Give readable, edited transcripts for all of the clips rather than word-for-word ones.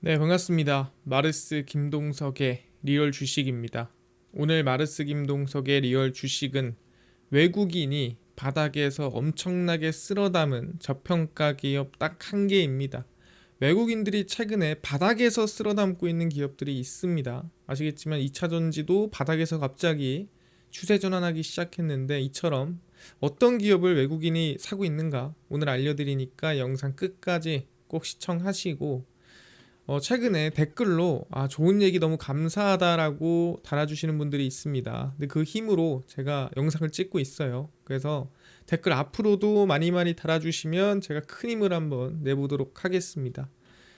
네, 반갑습니다. 마르스 김동석의 리얼 주식입니다. 오늘 마르스 김동석의 리얼 주식은 외국인이 바닥에서 엄청나게 쓸어담은 저평가 기업 딱 한 개입니다. 외국인들이 최근에 바닥에서 쓸어담고 있는 기업들이 있습니다. 아시겠지만 2차 전지도 바닥에서 갑자기 추세 전환하기 시작했는데 이처럼 어떤 기업을 외국인이 사고 있는가 오늘 알려드리니까 영상 끝까지 꼭 시청하시고 최근에 댓글로 좋은 얘기 너무 감사하다라고 달아주시는 분들이 있습니다. 근데 그 힘으로 제가 영상을 찍고 있어요. 그래서 댓글 앞으로도 많이 많이 달아주시면 제가 큰 힘을 한번 내보도록 하겠습니다.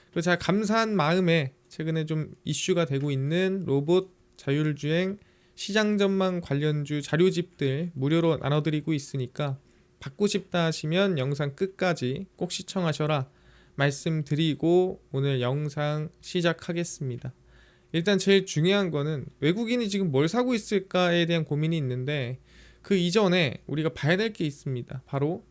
그리고 제가 감사한 마음에 최근에 좀 이슈가 되고 있는 로봇 자율주행 시장 전망 관련주 자료집들 무료로 나눠드리고 있으니까 받고 싶다 하시면 영상 끝까지 꼭 시청하셔라 말씀드리고 오늘 영상 시작하겠습니다. 일단 제일 중요한 거는 외국인이 지금 뭘 사고 있을까에 대한 고민이 있는데 그 이전에 우리가 봐야 될 게 있습니다. 바로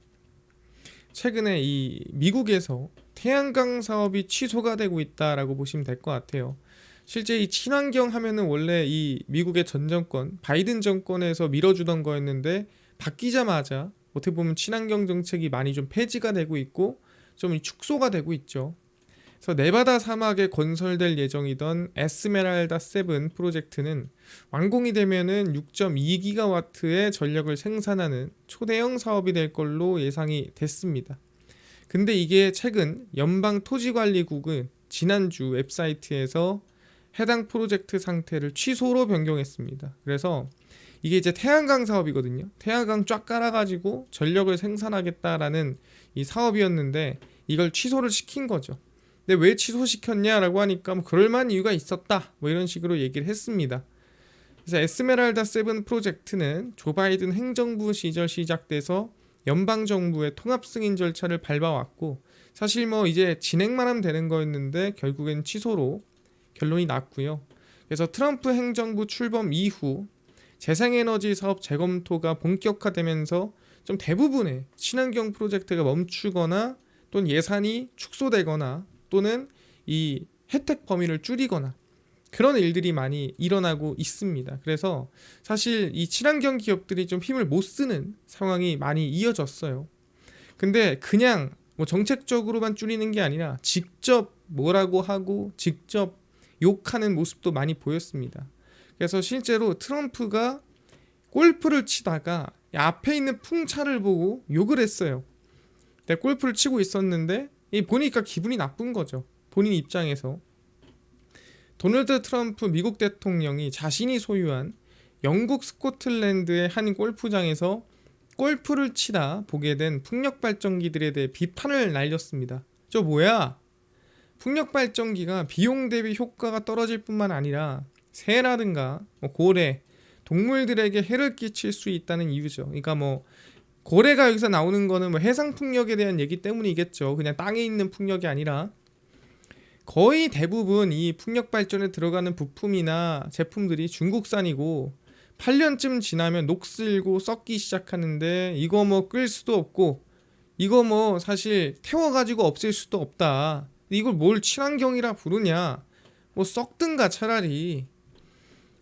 최근에 이 미국에서 태양광 사업이 취소가 되고 있다라고 보시면 될 것 같아요. 실제 이 친환경 하면은 원래 이 미국의 전 정권 바이든 정권에서 밀어주던 거였는데 바뀌자마자 어떻게 보면 친환경 정책이 많이 좀 폐지가 되고 있고 좀 축소가 되고 있죠. 그래서 네바다 사막에 건설될 예정이던 에스메랄다 7 프로젝트는 완공이 되면은 6.2기가와트의 전력을 생산하는 초대형 사업이 될 걸로 예상이 됐습니다. 근데 이게 최근 연방토지관리국은 지난주 웹사이트에서 해당 프로젝트 상태를 취소로 변경했습니다. 그래서 이게 이제 태양광 사업이거든요. 태양광 쫙 깔아가지고 전력을 생산하겠다라는 이 사업이었는데 이걸 취소를 시킨 거죠. 근데 왜 취소시켰냐라고 하니까 뭐 그럴만한 이유가 있었다 뭐 이런 식으로 얘기를 했습니다. 그래서 에스메랄다 7 프로젝트는 조 바이든 행정부 시절 시작돼서 연방정부의 통합 승인 절차를 밟아왔고 사실 뭐 이제 진행만 하면 되는 거였는데 결국엔 취소로 결론이 났고요. 그래서 트럼프 행정부 출범 이후 재생에너지 사업 재검토가 본격화되면서 좀 대부분의 친환경 프로젝트가 멈추거나 또는 예산이 축소되거나 또는 이 혜택 범위를 줄이거나 그런 일들이 많이 일어나고 있습니다. 그래서 사실 이 친환경 기업들이 좀 힘을 못 쓰는 상황이 많이 이어졌어요. 근데 그냥 뭐 정책적으로만 줄이는 게 아니라 직접 뭐라고 하고 직접 욕하는 모습도 많이 보였습니다. 그래서 실제로 트럼프가 골프를 치다가 앞에 있는 풍차를 보고 욕을 했어요. 내가 골프를 치고 있었는데 보니까 기분이 나쁜 거죠. 본인 입장에서. 도널드 트럼프 미국 대통령이 자신이 소유한 영국 스코틀랜드의 한 골프장에서 골프를 치다 보게 된 풍력 발전기들에 대해 비판을 날렸습니다. 저 뭐야? 풍력 발전기가 비용 대비 효과가 떨어질 뿐만 아니라 새라든가 고래, 동물들에게 해를 끼칠 수 있다는 이유죠. 그러니까 뭐 고래가 여기서 나오는 거는 뭐 해상 풍력에 대한 얘기 때문이겠죠. 그냥 땅에 있는 풍력이 아니라 거의 대부분 이 풍력 발전에 들어가는 부품이나 제품들이 중국산이고 8년쯤 지나면 녹슬고 썩기 시작하는데 이거 뭐 끌 수도 없고 이거 뭐 사실 태워가지고 없앨 수도 없다. 이걸 뭘 친환경이라 부르냐? 뭐 썩든가 차라리.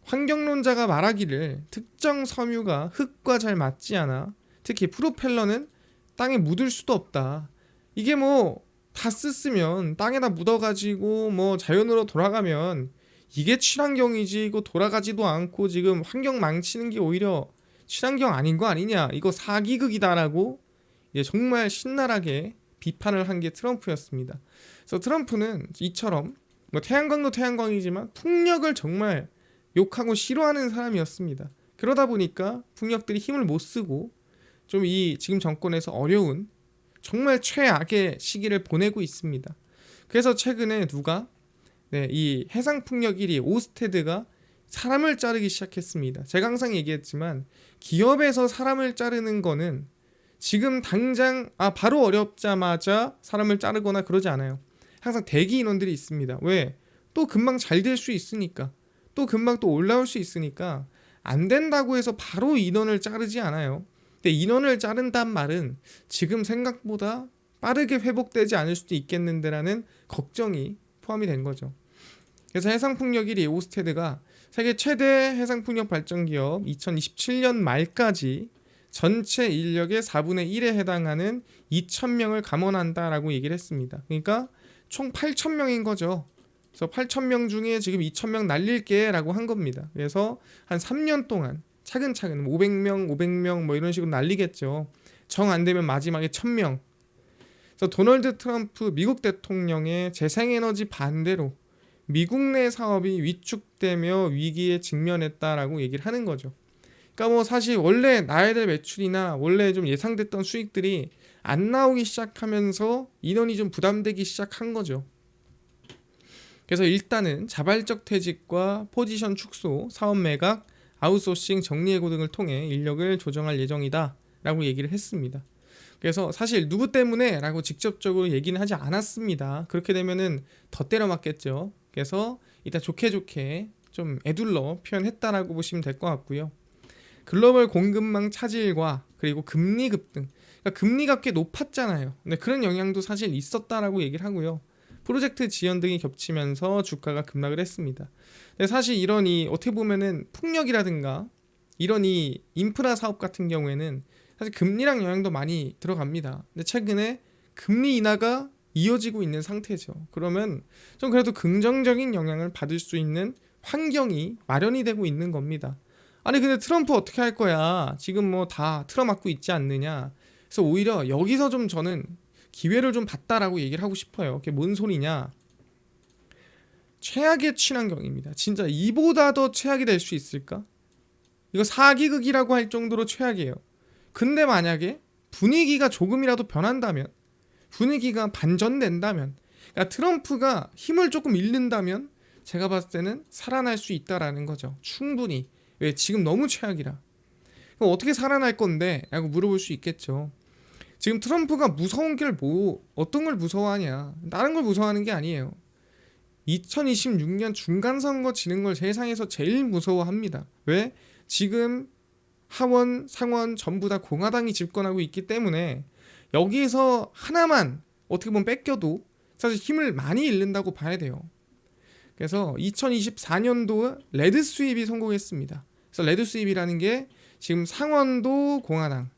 환경론자가 말하기를 특정 섬유가 흙과 잘 맞지 않아. 특히 프로펠러는 땅에 묻을 수도 없다. 이게 뭐 다 쓰면 땅에다 묻어가지고 뭐 자연으로 돌아가면 이게 친환경이지. 이거 돌아가지도 않고 지금 환경 망치는 게 오히려 친환경 아닌 거 아니냐. 이거 사기극이다라고 정말 신랄하게 비판을 한 게 트럼프였습니다. 그래서 트럼프는 이처럼 뭐 태양광도 태양광이지만 풍력을 정말 욕하고 싫어하는 사람이었습니다. 그러다 보니까 풍력들이 힘을 못 쓰고 좀 이 지금 정권에서 어려운 정말 최악의 시기를 보내고 있습니다. 그래서 최근에 누가 이 해상풍력 1위 오스테드가 사람을 자르기 시작했습니다. 제가 항상 얘기했지만 기업에서 사람을 자르는 거는 지금 당장 바로 어렵자마자 사람을 자르거나 그러지 않아요. 항상 대기 인원들이 있습니다. 왜? 또 금방 잘 될 수 있으니까. 또 금방 또 올라올 수 있으니까 안 된다고 해서 바로 인원을 자르지 않아요. 근데 인원을 자른단 말은 지금 생각보다 빠르게 회복되지 않을 수도 있겠는데라는 걱정이 포함이 된 거죠. 그래서 해상풍력 1위 오스테드가 세계 최대 해상풍력 발전 기업 2027년 말까지 전체 인력의 4분의 1에 해당하는 2,000명을 감원한다라고 얘기를 했습니다. 그러니까 총 8,000명인 거죠. 그래서 8,000명 중에 지금 2,000명 날릴게 라고 한 겁니다. 그래서 한 3년 동안 차근차근 500명, 500명 뭐 이런 식으로 날리겠죠. 정 안 되면 마지막에 1,000명. 그래서 도널드 트럼프 미국 대통령의 재생에너지 반대로 미국 내 사업이 위축되며 위기에 직면했다라고 얘기를 하는 거죠. 그러니까 뭐 사실 원래 나야 될 매출이나 원래 좀 예상됐던 수익들이 안 나오기 시작하면서 인원이 좀 부담되기 시작한 거죠. 그래서 일단은 자발적 퇴직과 포지션 축소, 사업 매각, 아웃소싱, 정리해고 등을 통해 인력을 조정할 예정이다 라고 얘기를 했습니다. 그래서 사실 누구 때문에 라고 직접적으로 얘기는 하지 않았습니다. 그렇게 되면은 더 때려 맞겠죠. 그래서 일단 좋게 좀 애둘러 표현했다라고 보시면 될 것 같고요. 글로벌 공급망 차질과 그리고 금리 급등, 그러니까 금리가 꽤 높았잖아요. 근데 그런 영향도 사실 있었다라고 얘기를 하고요. 프로젝트 지연 등이 겹치면서 주가가 급락을 했습니다. 근데 사실 이런 이 어떻게 보면은 풍력이라든가 이런 이 인프라 사업 같은 경우에는 사실 금리랑 영향도 많이 들어갑니다. 근데 최근에 금리 인하가 이어지고 있는 상태죠. 그러면 좀 그래도 긍정적인 영향을 받을 수 있는 환경이 마련이 되고 있는 겁니다. 아니 근데 트럼프 어떻게 할 거야? 지금 뭐 다 틀어막고 있지 않느냐? 그래서 오히려 여기서 좀 저는 기회를 좀 봤다라고 얘기를 하고 싶어요. 그게 뭔 소리냐? 최악의 친환경입니다. 진짜 이보다 더 최악이 될 수 있을까? 이거 사기극이라고 할 정도로 최악이에요. 근데 만약에 분위기가 조금이라도 변한다면, 분위기가 반전된다면, 그러니까 트럼프가 힘을 조금 잃는다면 제가 봤을 때는 살아날 수 있다라는 거죠. 충분히. 왜? 지금 너무 최악이라. 그럼 어떻게 살아날 건데? 라고 물어볼 수 있겠죠. 지금 트럼프가 무서운 게 뭐 어떤 걸 무서워하냐? 다른 걸 무서워하는 게 아니에요. 2026년 중간선거 지는 걸 세상에서 제일 무서워합니다. 왜? 지금 하원, 상원 전부 다 공화당이 집권하고 있기 때문에 여기에서 하나만 어떻게 보면 뺏겨도 사실 힘을 많이 잃는다고 봐야 돼요. 그래서 2024년도 레드 스윕이 성공했습니다. 그래서 레드 스윕이라는 게 지금 상원도 공화당,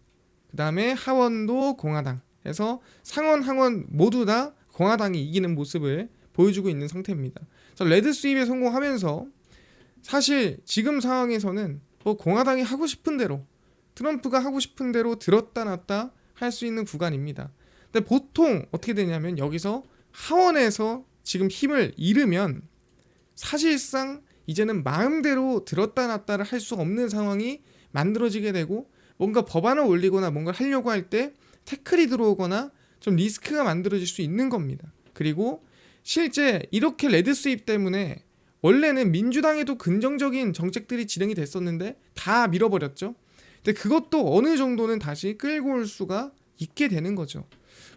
그 다음에 하원도 공화당 해서 상원, 하원 모두 다 공화당이 이기는 모습을 보여주고 있는 상태입니다. 그래서 레드 스윕에 성공하면서 사실 지금 상황에서는 뭐 공화당이 하고 싶은 대로 트럼프가 하고 싶은 대로 들었다 놨다 할 수 있는 구간입니다. 근데 보통 어떻게 되냐면 여기서 하원에서 지금 힘을 잃으면 사실상 이제는 마음대로 들었다 놨다를 할 수 없는 상황이 만들어지게 되고 뭔가 법안을 올리거나 뭔가를 하려고 할 때 태클이 들어오거나 좀 리스크가 만들어질 수 있는 겁니다. 그리고 실제 이렇게 레드 스윕 때문에 원래는 민주당에도 긍정적인 정책들이 진행이 됐었는데 다 밀어버렸죠. 근데 그것도 어느 정도는 다시 끌고 올 수가 있게 되는 거죠.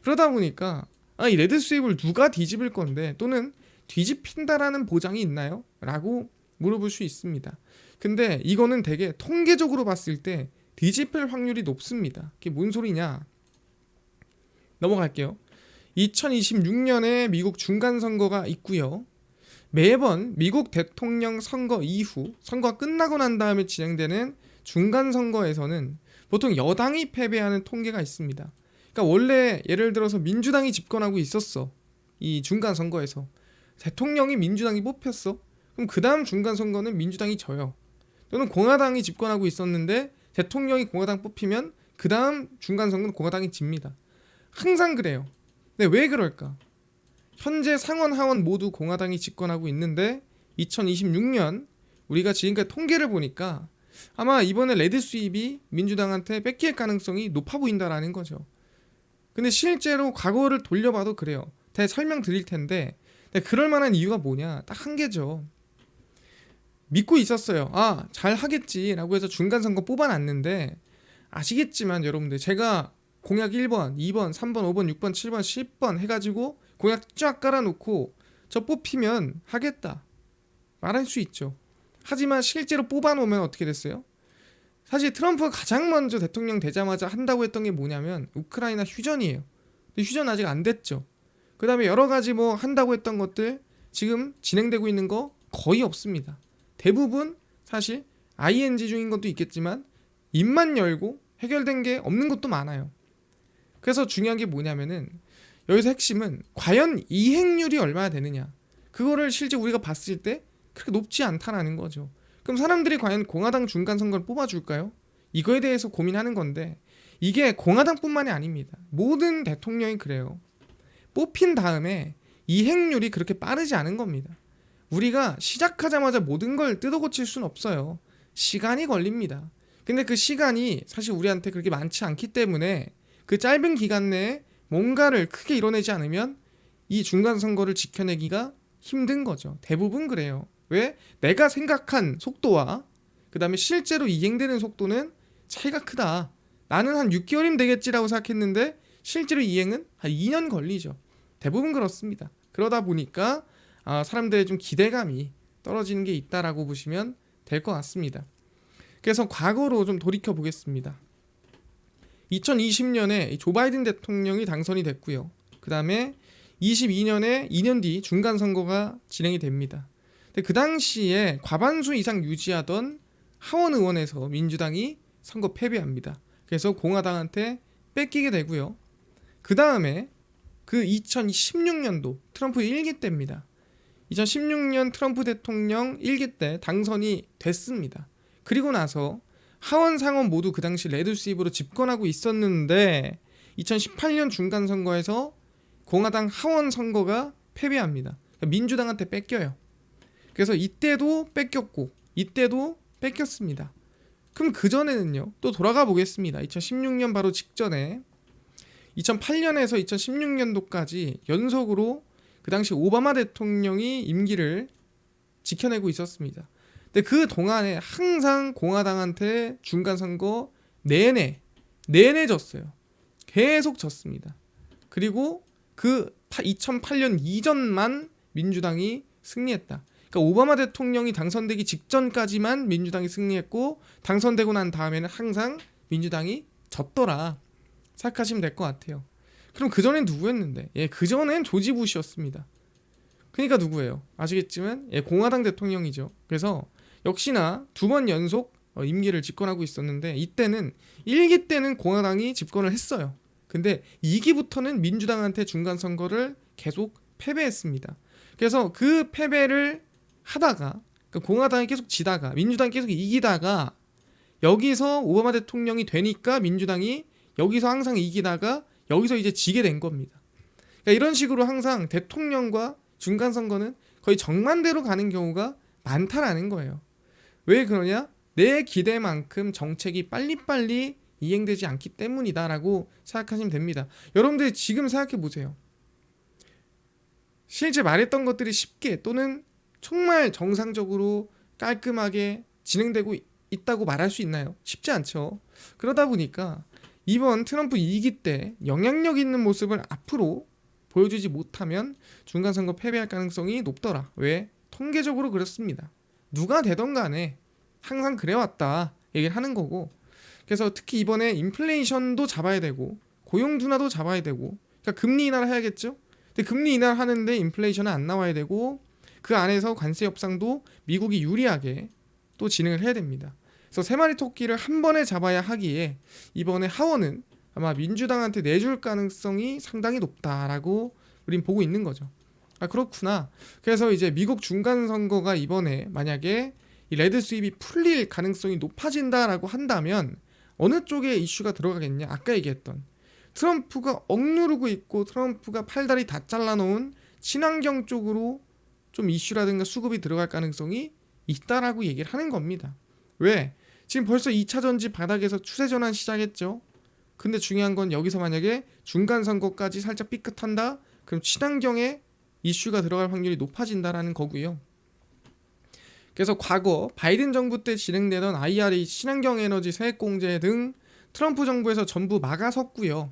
그러다 보니까 이 레드 스윕을 누가 뒤집을 건데 또는 뒤집힌다라는 보장이 있나요? 라고 물어볼 수 있습니다. 근데 이거는 되게 통계적으로 봤을 때 뒤집힐 확률이 높습니다. 그게 뭔 소리냐? 넘어갈게요. 2026년에 미국 중간선거가 있고요. 매번 미국 대통령 선거 이후 선거가 끝나고 난 다음에 진행되는 중간선거에서는 보통 여당이 패배하는 통계가 있습니다. 그러니까 원래 예를 들어서 민주당이 집권하고 있었어. 이 중간선거에서 대통령이 민주당이 뽑혔어. 그럼 그 다음 중간선거는 민주당이 져요. 또는 공화당이 집권하고 있었는데 대통령이 공화당 뽑히면 그 다음 중간선거는 공화당이 집니다. 항상 그래요. 근데 왜 그럴까? 현재 상원 하원 모두 공화당이 집권하고 있는데 2026년 우리가 지금까지 통계를 보니까 아마 이번에 레드 스윕이 민주당한테 뺏길 가능성이 높아 보인다라는 거죠. 근데 실제로 과거를 돌려봐도 그래요. 제가 설명드릴 텐데 그럴 만한 이유가 뭐냐? 딱 한 개죠. 믿고 있었어요. 잘 하겠지라고 해서 중간선거 뽑아놨는데 아시겠지만 여러분들 제가 공약 1번, 2번, 3번, 5번, 6번, 7번, 10번 해가지고 공약 쫙 깔아놓고 저 뽑히면 하겠다 말할 수 있죠. 하지만 실제로 뽑아놓으면 어떻게 됐어요? 사실 트럼프가 가장 먼저 대통령 되자마자 한다고 했던 게 뭐냐면 우크라이나 휴전이에요. 근데 휴전 아직 안 됐죠. 그 다음에 여러 가지 뭐 한다고 했던 것들 지금 진행되고 있는 거 거의 없습니다. 대부분 사실 ING 중인 것도 있겠지만 입만 열고 해결된 게 없는 것도 많아요. 그래서 중요한 게 뭐냐면은 여기서 핵심은 과연 이행률이 얼마나 되느냐, 그거를 실제 우리가 봤을 때 그렇게 높지 않다라는 거죠. 그럼 사람들이 과연 공화당 중간선거를 뽑아줄까요? 이거에 대해서 고민하는 건데, 이게 공화당뿐만이 아닙니다. 모든 대통령이 그래요. 뽑힌 다음에 이행률이 그렇게 빠르지 않은 겁니다. 우리가 시작하자마자 모든 걸 뜯어고칠 수는 없어요. 시간이 걸립니다. 근데 그 시간이 사실 우리한테 그렇게 많지 않기 때문에 그 짧은 기간 내에 뭔가를 크게 이뤄내지 않으면 이 중간선거를 지켜내기가 힘든 거죠. 대부분 그래요. 왜? 내가 생각한 속도와 그 다음에 실제로 이행되는 속도는 차이가 크다. 나는 한 6개월이면 되겠지라고 생각했는데 실제로 이행은 한 2년 걸리죠. 대부분 그렇습니다. 그러다 보니까 사람들의 좀 기대감이 떨어지는 게 있다라고 보시면 될 것 같습니다. 그래서 과거로 좀 돌이켜 보겠습니다. 2020년에 조 바이든 대통령이 당선이 됐고요. 그 다음에 22년에 2년 뒤 중간선거가 진행이 됩니다. 근데 그 당시에 과반수 이상 유지하던 하원 의원에서 민주당이 선거 패배합니다. 그래서 공화당한테 뺏기게 되고요. 그 다음에 그 2016년도 트럼프 1기 때입니다. 2016년 트럼프 대통령 1기 때 당선이 됐습니다. 그리고 나서 하원 상원 모두 그 당시 레드스윕으로 집권하고 있었는데 2018년 중간선거에서 공화당 하원 선거가 패배합니다. 그러니까 민주당한테 뺏겨요. 그래서 이때도 뺏겼고 이때도 뺏겼습니다. 그럼 그전에는요, 또 돌아가 보겠습니다. 2016년 바로 직전에 2008년에서 2016년도까지 연속으로 그 당시 오바마 대통령이 임기를 지켜내고 있었습니다. 근데 그 동안에 항상 공화당한테 중간선거 내내 졌어요. 계속 졌습니다. 그리고 그 2008년 이전만 민주당이 승리했다. 그러니까 오바마 대통령이 당선되기 직전까지만 민주당이 승리했고 당선되고 난 다음에는 항상 민주당이 졌더라 생각하시면 될 것 같아요. 그럼 그전엔 누구였는데? 그전엔 조지 부시였습니다. 그러니까 누구예요? 아시겠지만 공화당 대통령이죠. 그래서 역시나 2번 연속 임기를 집권하고 있었는데 이때는 1기 때는 공화당이 집권을 했어요. 근데 2기부터는 민주당한테 중간선거를 계속 패배했습니다. 그래서 그 패배를 하다가 그러니까 공화당이 계속 지다가 민주당이 계속 이기다가 여기서 오바마 대통령이 되니까 민주당이 여기서 항상 이기다가 여기서 이제 지게 된 겁니다. 그러니까 이런 식으로 항상 대통령과 중간선거는 거의 정반대로 가는 경우가 많다라는 거예요. 왜 그러냐? 내 기대만큼 정책이 빨리빨리 이행되지 않기 때문이다라고 생각하시면 됩니다. 여러분들 지금 생각해 보세요. 실제 말했던 것들이 쉽게 또는 정말 정상적으로 깔끔하게 진행되고 있다고 말할 수 있나요? 쉽지 않죠. 그러다 보니까 이번 트럼프 2기 때 영향력 있는 모습을 앞으로 보여주지 못하면 중간선거 패배할 가능성이 높더라. 왜? 통계적으로 그렇습니다. 누가 되던 간에 항상 그래왔다 얘기를 하는 거고, 그래서 특히 이번에 인플레이션도 잡아야 되고 고용 둔화도 잡아야 되고, 그러니까 금리 인하를 해야겠죠. 근데 금리 인하를 하는데 인플레이션은 안 나와야 되고 그 안에서 관세 협상도 미국이 유리하게 또 진행을 해야 됩니다. 그래서 세 마리 토끼를 한 번에 잡아야 하기에 이번에 하원은 아마 민주당한테 내줄 가능성이 상당히 높다라고 우린 보고 있는 거죠. 그렇구나. 그래서 이제 미국 중간선거가 이번에 만약에 이 레드스윕이 풀릴 가능성이 높아진다라고 한다면 어느 쪽에 이슈가 들어가겠냐? 아까 얘기했던 트럼프가 억누르고 있고 트럼프가 팔다리 다 잘라놓은 친환경 쪽으로 좀 이슈라든가 수급이 들어갈 가능성이 있다라고 얘기를 하는 겁니다. 왜? 지금 벌써 2차 전지 바닥에서 추세 전환 시작했죠. 근데 중요한 건 여기서 만약에 중간선거까지 살짝 삐끗한다? 그럼 친환경에 이슈가 들어갈 확률이 높아진다라는 거고요. 그래서 과거 바이든 정부 때 진행되던 IRA 친환경 에너지 세액공제 등 트럼프 정부에서 전부 막아섰고요.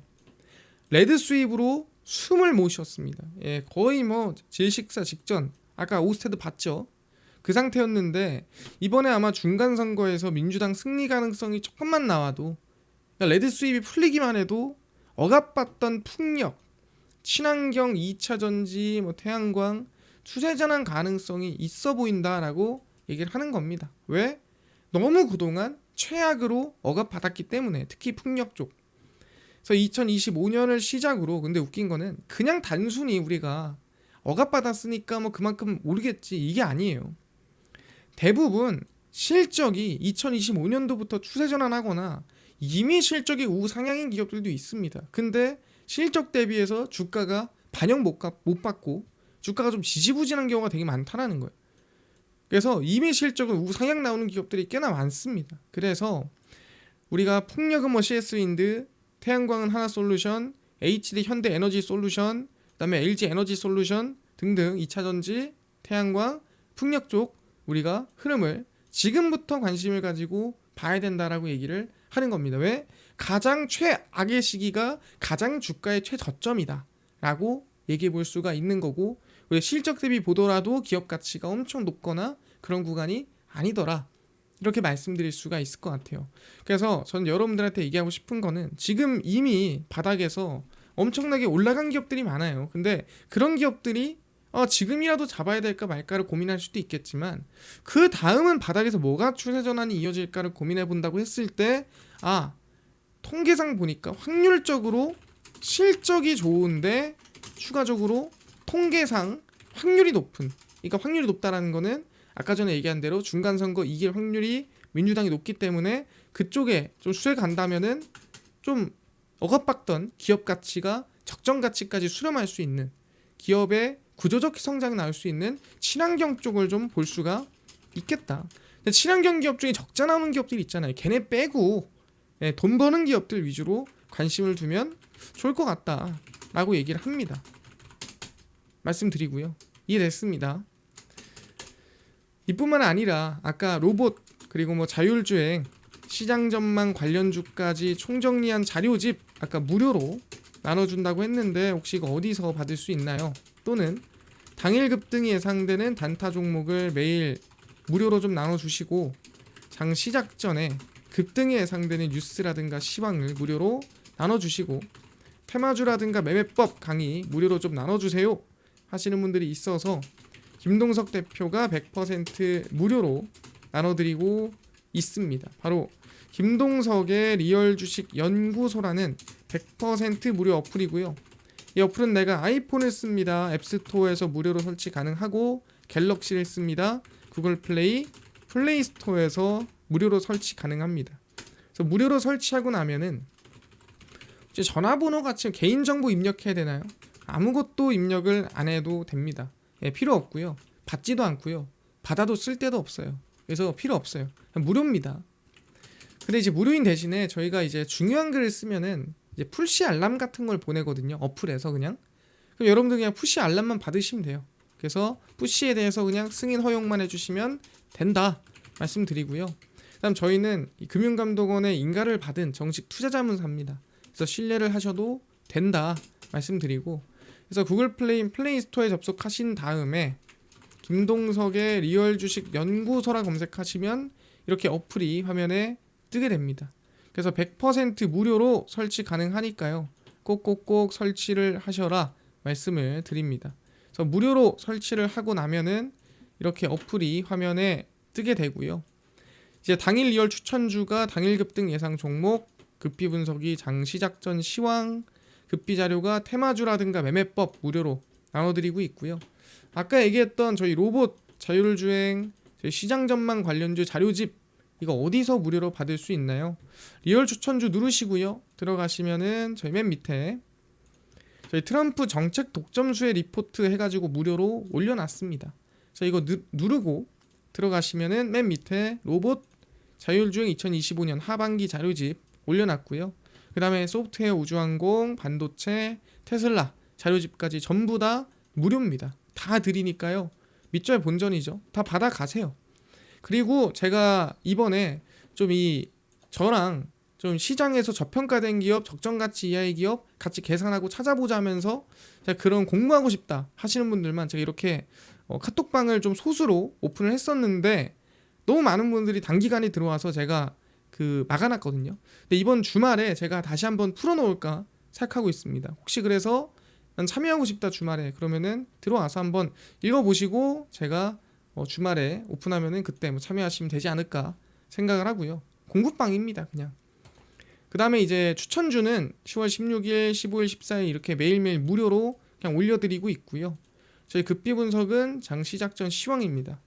레드스윕으로 숨을 못 쉬었습니다. 거의 뭐 질식사 직전, 아까 오스테드 봤죠? 그 상태였는데 이번에 아마 중간선거에서 민주당 승리 가능성이 조금만 나와도, 그러니까 레드스윕이 풀리기만 해도 억압받던 풍력, 친환경 2차 전지, 태양광, 추세 전환 가능성이 있어 보인다라고 얘기를 하는 겁니다. 왜? 너무 그동안 최악으로 억압받았기 때문에, 특히 풍력 쪽. 그래서 2025년을 시작으로, 근데 웃긴 거는 그냥 단순히 우리가 억압받았으니까 뭐 그만큼 오르겠지, 이게 아니에요. 대부분 실적이 2025년도부터 추세 전환하거나 이미 실적이 우상향인 기업들도 있습니다. 근데 실적 대비해서 주가가 반영 못 받고 주가가 좀 지지부진한 경우가 되게 많다라는 거예요. 그래서 이미 실적은 우상향 나오는 기업들이 꽤나 많습니다. 그래서 우리가 풍력은 뭐 CS윈드, 태양광은 하나솔루션, HD 현대에너지솔루션, 그다음에 LG에너지솔루션 등등 2차전지, 태양광, 풍력 쪽 우리가 흐름을 지금부터 관심을 가지고 봐야 된다라고 얘기를 하는 겁니다. 왜? 가장 최악의 시기가 가장 주가의 최저점이다 라고 얘기해 볼 수가 있는 거고, 우리 실적 대비 보더라도 기업 가치가 엄청 높거나 그런 구간이 아니더라, 이렇게 말씀드릴 수가 있을 것 같아요. 그래서 전 여러분들한테 얘기하고 싶은 거는, 지금 이미 바닥에서 엄청나게 올라간 기업들이 많아요. 근데 그런 기업들이 지금이라도 잡아야 될까 말까를 고민할 수도 있겠지만, 그 다음은 바닥에서 뭐가 추세 전환이 이어질까를 고민해 본다고 했을 때, 통계상 보니까 확률적으로 실적이 좋은데 추가적으로 통계상 확률이 높은, 그러니까 확률이 높다라는 거는 아까 전에 얘기한 대로 중간선거 이길 확률이 민주당이 높기 때문에 그쪽에 좀 수혜 간다면은 좀 억압받던 기업 가치가 적정 가치까지 수렴할 수 있는, 기업의 구조적 성장이 나올 수 있는 친환경 쪽을 좀 볼 수가 있겠다. 근데 친환경 기업 중에 적자 나오는 기업들이 있잖아요. 걔네 빼고 돈 버는 기업들 위주로 관심을 두면 좋을 것 같다라고 얘기를 합니다. 말씀드리고요. 이해됐습니다. 이뿐만 아니라 아까 로봇 그리고 뭐 자율주행 시장 전망 관련주까지 총정리한 자료집 아까 무료로 나눠준다고 했는데, 혹시 이거 어디서 받을 수 있나요? 또는 당일 급등이 예상되는 단타 종목을 매일 무료로 좀 나눠주시고, 장 시작 전에 급등이 예상되는 뉴스라든가 시황을 무료로 나눠주시고, 테마주라든가 매매법 강의 무료로 좀 나눠주세요 하시는 분들이 있어서 김동석 대표가 100% 무료로 나눠드리고 있습니다. 바로 김동석의 리얼 주식 연구소라는 100% 무료 어플이고요. 이 어플은 내가 아이폰을 씁니다. 앱스토어에서 무료로 설치 가능하고, 갤럭시를 씁니다. 구글 플레이, 플레이 스토어에서 무료로 설치 가능합니다. 그래서 무료로 설치하고 나면은 이제 전화번호 같이 개인정보 입력해야 되나요? 아무것도 입력을 안 해도 됩니다. 필요 없고요. 받지도 않고요. 받아도 쓸 데도 없어요. 그래서 필요 없어요. 무료입니다. 근데 이제 무료인 대신에 저희가 이제 중요한 글을 쓰면은 이제 푸시 알람 같은 걸 보내거든요. 어플에서 그냥. 그럼 여러분들 그냥 푸시 알람만 받으시면 돼요. 그래서 푸시에 대해서 그냥 승인 허용만 해주시면 된다 말씀드리고요. 그다음 저희는 이 금융감독원의 인가를 받은 정식 투자자문사입니다. 그래서 신뢰를 하셔도 된다 말씀드리고, 그래서 구글 플레이 스토어에 접속하신 다음에 김동석의 리얼 주식 연구소라 검색하시면 이렇게 어플이 화면에 뜨게 됩니다. 그래서 100% 무료로 설치 가능하니까요. 꼭꼭꼭 설치를 하셔라 말씀을 드립니다. 그래서 무료로 설치를 하고 나면은 이렇게 어플이 화면에 뜨게 되고요. 이제 당일 리얼 추천주가 당일 급등 예상 종목, 급비 분석이 장 시작 전 시황, 급비 자료가 테마주라든가 매매법 무료로 나눠드리고 있고요. 아까 얘기했던 저희 로봇, 자율주행, 저희 시장 전망 관련주 자료집, 이거 어디서 무료로 받을 수 있나요? 리얼 추천주 누르시고요. 들어가시면은 저희 맨 밑에 저희 트럼프 정책 독점수의 리포트 해가지고 무료로 올려놨습니다. 그래서 이거 누르고 들어가시면은 맨 밑에 로봇, 자율주행 2025년 하반기 자료집 올려놨고요. 그 다음에 소프트웨어, 우주항공, 반도체, 테슬라 자료집까지 전부 다 무료입니다. 다 드리니까요. 밑줄 본전이죠. 다 받아가세요. 그리고 제가 이번에 좀 저랑 좀 시장에서 저평가된 기업, 적정가치 이하의 기업 같이 계산하고 찾아보자면서 제가 그런 공부하고 싶다 하시는 분들만 제가 이렇게 카톡방을 좀 소수로 오픈을 했었는데, 너무 많은 분들이 단기간에 들어와서 제가 막아놨거든요. 근데 이번 주말에 제가 다시 한번 풀어놓을까 생각하고 있습니다. 혹시 그래서 난 참여하고 싶다 주말에. 그러면은 들어와서 한번 읽어보시고 제가 주말에 오픈하면은 그때 뭐 참여하시면 되지 않을까 생각을 하고요. 공부방입니다 그냥. 그 다음에 이제 추천주는 10월 16일, 15일, 14일 이렇게 매일매일 무료로 그냥 올려드리고 있고요. 저희 급비 분석은 장 시작 전 시황입니다.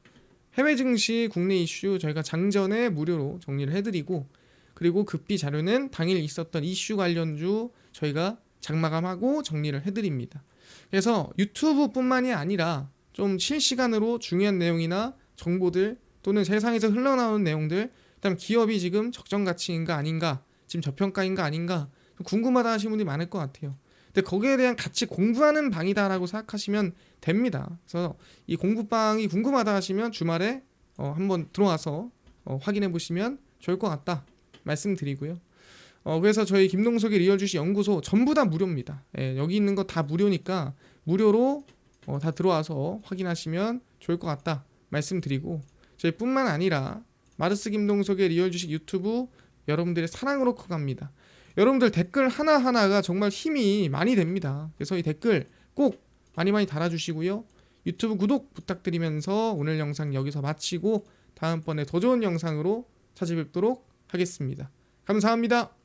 해외 증시, 국내 이슈 저희가 장전에 무료로 정리를 해드리고, 그리고 급비 자료는 당일 있었던 이슈 관련주 저희가 장마감하고 정리를 해드립니다. 그래서 유튜브뿐만이 아니라 좀 실시간으로 중요한 내용이나 정보들 또는 세상에서 흘러나오는 내용들, 그다음 기업이 지금 적정 가치인가 아닌가, 지금 저평가인가 아닌가 궁금하다 하시는 분들이 많을 것 같아요. 근데 거기에 대한 같이 공부하는 방이다라고 생각하시면 됩니다. 그래서 이 공부방이 궁금하다 하시면 주말에 한번 들어와서 확인해 보시면 좋을 것 같다 말씀드리고요. 그래서 저희 김동석의 리얼 주식 연구소 전부 다 무료입니다. 예, 여기 있는 거 다 무료니까 무료로 다 들어와서 확인하시면 좋을 것 같다 말씀드리고, 저희뿐만 아니라 마르스 김동석의 리얼 주식 유튜브 여러분들의 사랑으로 커갑니다. 여러분들 댓글 하나하나가 정말 힘이 많이 됩니다. 그래서 이 댓글 꼭 많이 달아주시고요. 유튜브 구독 부탁드리면서 오늘 영상 여기서 마치고 다음번에 더 좋은 영상으로 찾아뵙도록 하겠습니다. 감사합니다.